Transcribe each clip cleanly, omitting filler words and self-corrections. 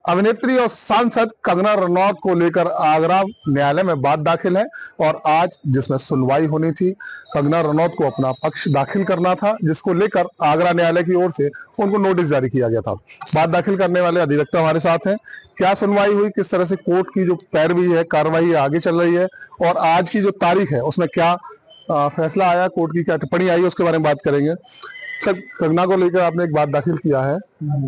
अभिनेत्री और सांसद कंगना रनौत को लेकर आगरा न्यायालय में बात दाखिल है और आज जिसमें सुनवाई होनी थी, कंगना रनौत को अपना पक्ष दाखिल करना था, जिसको लेकर आगरा न्यायालय की ओर से उनको नोटिस जारी किया गया था। बात दाखिल करने वाले अधिवक्ता हमारे साथ हैं। क्या सुनवाई हुई, किस तरह से कोर्ट की जो पैरवी है, कार्रवाई आगे चल रही है और आज की जो तारीख है उसमें क्या फैसला आया, कोर्ट की क्या टिप्पणी आई, उसके बारे में बात करेंगे। सर, कंगना को लेकर आपने एक बात दाखिल किया है,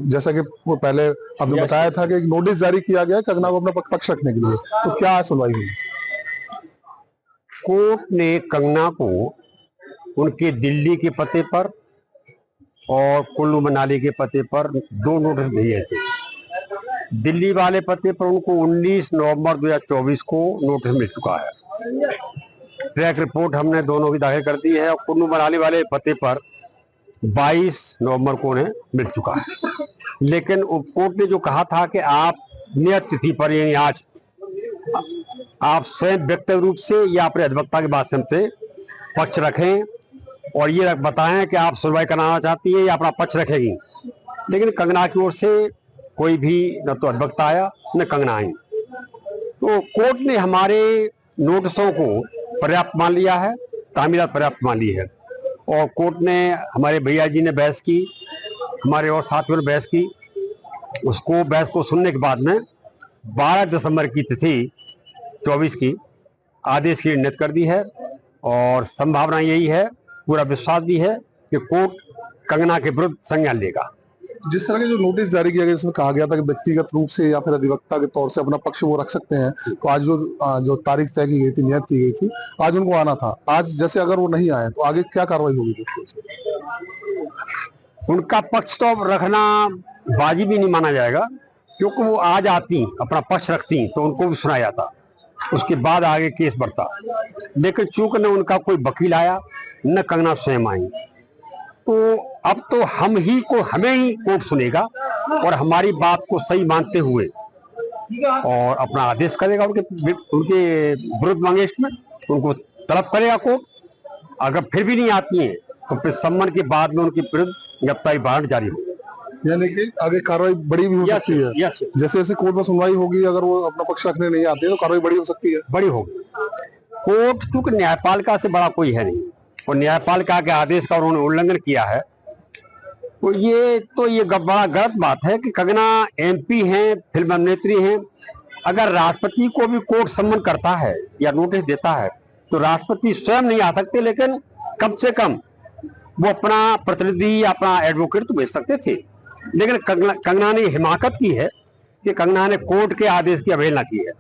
जैसा कि वो पहले आपने बताया था कि एक नोटिस जारी किया गया कंगना को अपना पक्ष रखने के लिए, तो क्या सुनवाई हुई? कोर्ट ने कंगना को उनके दिल्ली के पते पर और कुल्लू मनाली के पते पर 2 नोटिस भेजे थे। दिल्ली वाले पते पर उनको 19 नवंबर 2024 को नोटिस मिल चुका है। ट्रैक रिपोर्ट हमने दोनों की दाखिल कर दी है और कुल्लू मनाली वाले पते पर 22 नवंबर को उन्हें मिल चुका है। लेकिन कोर्ट ने जो कहा था कि आप नियत तिथि पर, यानी आज, आप स्वयं व्यक्तिगत रूप से या अपने अधिवक्ता के माध्यम से पक्ष रखें और ये बताएं कि आप सुनवाई कराना चाहती है या अपना पक्ष रखेगी। लेकिन कंगना की ओर से कोई भी न तो अधिवक्ता आया न कंगना आई। तो कोर्ट ने हमारे नोटिसों को पर्याप्त मान लिया है, तामीलात पर्याप्त मान ली है और कोर्ट ने, हमारे भैया जी ने बहस की, हमारे और साथियों ने बहस की। उसको बहस को सुनने के बाद में 12 दिसंबर की तिथि 24 की आदेश की नियत कर दी है और संभावना यही है, पूरा विश्वास भी है कि कोर्ट कंगना के विरुद्ध संज्ञान लेगा। जिस तरह के जो नोटिस जारी किया गया, जिसमें कहा गया था कि व्यक्तिगत रूप से या फिर अधिवक्ता के तौर से अपना पक्ष वो रख सकते हैं, तो आज जो तारीख तय की गई थी, नियत की गई थी, आज उनको आना था। आज जैसे अगर वो नहीं आए तो आगे क्या कार्रवाई होगी? उनका पक्ष तो रखना वाजिब भी नहीं माना जाएगा, क्योंकि वो आज आती, अपना पक्ष रखती तो उनको भी सुनाया जाता, उसके बाद आगे केस बढ़ता। लेकिन चूंकि न उनका कोई वकील आया न कंगना स्वयं आई, तो अब तो हमें ही कोर्ट सुनेगा और हमारी बात को सही मानते हुए और अपना आदेश करेगा। उनके विरुद्ध मांगेस्ट में उनको तलब करेगा कोर्ट। अगर फिर भी नहीं आती हैं तो फिर सम्मन के बाद में उनके विरुद्ध गिरफ्तारी वारंट जारी होगा, यानी कि आगे कार्रवाई बड़ी भी हो सकती है। जैसे जैसे कोर्ट में सुनवाई होगी, अगर वो अपना पक्ष रखने नहीं आते तो कार्रवाई बड़ी हो सकती है। बड़ी होगी। कोर्ट चूंकि न्यायपालिका से बड़ा कोई है नहीं और न्यायपालिका के आदेश का उन्होंने उल्लंघन किया है, तो ये बड़ा गलत बात है कि कंगना MP हैं, फिल्म अभिनेत्री हैं। अगर राष्ट्रपति को भी कोर्ट सम्मन करता है या नोटिस देता है तो राष्ट्रपति स्वयं नहीं आ सकते, लेकिन कम से कम वो अपना प्रतिनिधि या अपना एडवोकेट तो भेज सकते थे। लेकिन कंगना ने हिमाकत की है कि कंगना ने कोर्ट के आदेश की अवहेलना की है,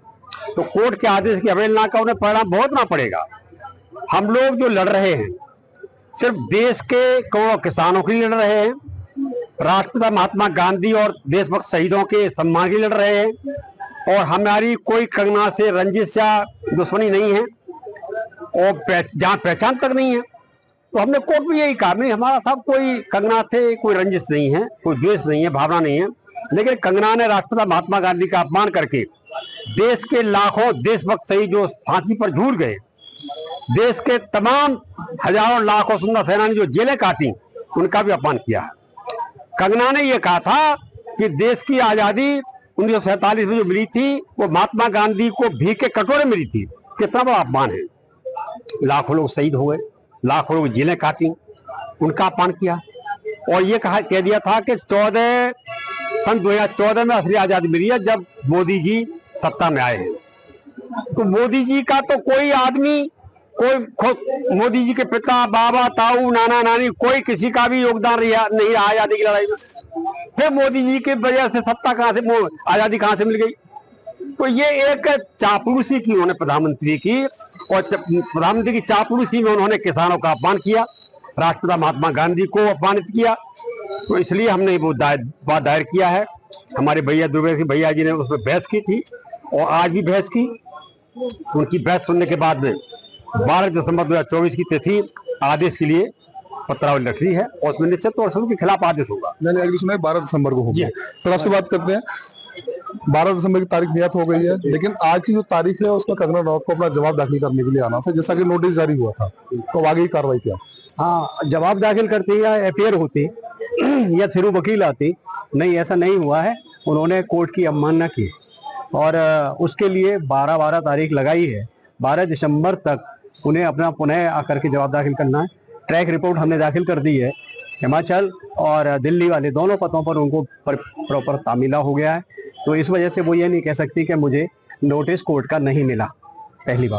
तो कोर्ट के आदेश की अवहेलना का उन्हें परिणाम भुगतना पड़ेगा। हम लोग जो लड़ रहे हैं सिर्फ देश के करोड़ों किसानों के लिए लड़ रहे हैं, राष्ट्रपिता महात्मा गांधी और देशभक्त शहीदों के सम्मान के लिए लड़ रहे हैं और हमारी कोई कंगना से रंजिश या दुश्मनी नहीं है और जहाँ पहचान तक नहीं है। तो हमने कोर्ट में यही कहा, नहीं, हमारा साहब कोई कंगना से कोई रंजिश नहीं है, कोई द्वेष नहीं है, भावना नहीं है। लेकिन कंगना ने राष्ट्रपिता महात्मा गांधी का अपमान करके देश के लाखों देशभक्त शहीद जो फांसी पर झूल गए, देश के तमाम हजारों लाखों सुंदर सेनानी जो जेलें काटी, उनका भी अपमान किया है। कंगना ने यह कहा था कि देश की आजादी 1947 में जो मिली थी वो महात्मा गांधी को भीख के कटोरे मिली थी। कितना बड़ा अपमान है। लाखों लोग शहीद हुए, लाखों लोग जेलें काटी, उनका अपमान किया और ये कह दिया था कि सन 2014 में असली आजादी मिली है, जब मोदी जी सत्ता में आए हैं। तो मोदी जी का तो कोई आदमी, कोई मोदी जी के पिता, बाबा, ताऊ, नाना, नानी, कोई किसी का भी योगदान नहीं रहा आजादी की लड़ाई में। फिर मोदी जी की वजह से सत्ता कहां से, आजादी कहां से मिल गई? तो ये एक चापलूसी की उन्होंने प्रधानमंत्री की, और प्रधानमंत्री की चापलूसी में उन्होंने किसानों का अपमान किया, राष्ट्रपिता महात्मा गांधी को अपमानित किया। तो इसलिए हमने वो बात दायर किया है। हमारे भैया दुर्गा सिंह भैया जी ने उसमें बहस की थी और आज भी बहस की। उनकी बहस सुनने के बाद में 12 दिसंबर 2024 की तिथि आदेश के लिए पत्रावली रख ली है और उसमें निश्चित तौर से उनके खिलाफ आदेश होगा। अगली सुनवाई 12 दिसंबर को होगी। फिर आपसे बात करते हैं, 12 दिसंबर की तारीख नियत हो गई है, लेकिन आज की जो तारीख है उसमें कंगना रनौत को अपना जवाब दाखिल करने के लिए आना था, जैसा कि नोटिस जारी हुआ था, तो आगे की कार्रवाई क्या? हाँ, जवाब दाखिल करती या FIR होती या थ्रू वकील आती, नहीं, ऐसा नहीं हुआ है। उन्होंने कोर्ट की अवमानना की और उसके लिए 12 तारीख लगाई है। 12 दिसंबर तक उन्हें अपना पुनः आकर के जवाब दाखिल करना है। ट्रैक रिपोर्ट हमने दाखिल कर दी है। हिमाचल और दिल्ली वाले दोनों पदों पर उनको प्रॉपर तामीला हो गया है, तो इस वजह से वो ये नहीं कह सकती कि मुझे नोटिस कोर्ट का नहीं मिला। पहली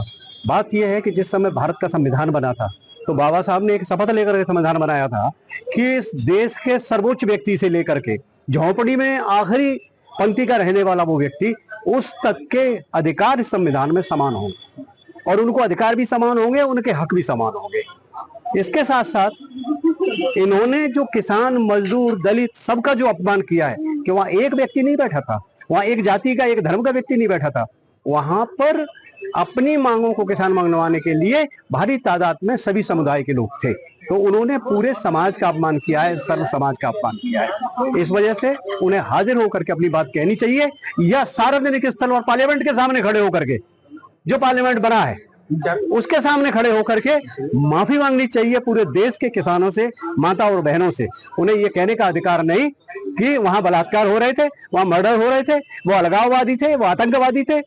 बात यह है कि जिस समय भारत का संविधान बना था तो बाबा साहब ने एक शपथ लेकर के संविधान बनाया था कि इस देश के सर्वोच्च व्यक्ति से लेकर के झोंपड़ी में आखिरी पंक्ति का रहने वाला वो व्यक्ति, उस तक के अधिकार इस संविधान में समान होंगे और उनको अधिकार भी समान होंगे, उनके हक भी समान होंगे। इसके साथ साथ इन्होंने जो किसान, मजदूर, दलित सबका जो अपमान किया है कि वहां एक व्यक्ति नहीं बैठा था, वहां एक जाति का, एक धर्म का व्यक्ति नहीं बैठा था, वहां पर अपनी मांगों को किसान मनवाने के लिए भारी तादाद में सभी समुदाय के लोग थे। तो उन्होंने पूरे समाज का अपमान किया है, सर्व समाज का अपमान किया है। इस वजह से उन्हें हाजिर होकर के अपनी बात कहनी चाहिए या सार्वजनिक स्थल और पार्लियामेंट के सामने खड़े होकर के, जो पार्लियामेंट बना है उसके सामने खड़े होकर के माफी मांगनी चाहिए पूरे देश के किसानों से, माता और बहनों से। उन्हें यह कहने का अधिकार नहीं कि वहां बलात्कार हो रहे थे, वहां मर्डर हो रहे थे, वो अलगाववादी थे, वो आतंकवादी थे,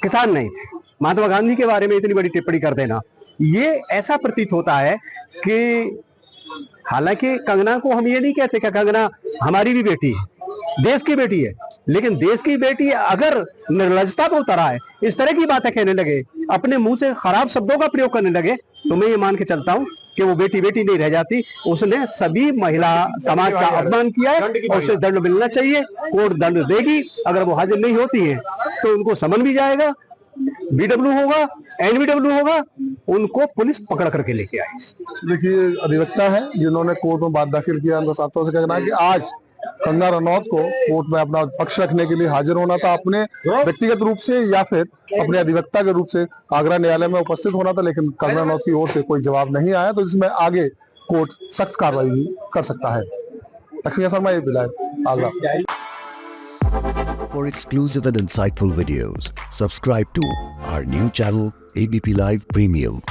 किसान नहीं थे। महात्मा गांधी के बारे में इतनी बड़ी टिप्पणी कर देना, ये ऐसा प्रतीत होता है कि हालांकि कंगना को हम ये नहीं कहते कि कंगना हमारी भी बेटी है, देश की बेटी है, लेकिन देश की बेटी अगर निर्लजता को उतरा है, इस तरह की बातें कहने लगे, अपने मुंह से खराब शब्दों का प्रयोग करने लगे, तो मैं ये मान के चलता हूं कि वो बेटी बेटी नहीं रह जाती। उसने सभी महिला समाज का अपमान किया है और उसे दंड मिलना चाहिए। कोर्ट दंड देगी। अगर वो हाजिर नहीं होती है तो उनको समन भी जाएगा, BW होगा, NBW होगा, उनको पुलिस पकड़ करके लेके आएगी। देखिए, अधिवक्ता है जिन्होंने कोर्ट में बात दाखिल किया, उनका साफ तौर से कहना है कि आज कंगना रनौत को कोर्ट में अपना पक्ष रखने के लिए हाजिर होना था, अपने व्यक्तिगत रूप से या फिर अपने अधिवक्ता के रूप से आगरा न्यायालय में उपस्थित होना था, लेकिन कंगना रनौत की ओर से कोई जवाब नहीं आया, तो जिसमें आगे कोर्ट सख्त कार्रवाई भी कर सकता है। लक्ष्मी शर्मा, ये विलायत, Agra. For exclusive and insightful videos, subscribe to our new channel ABP Live Premium.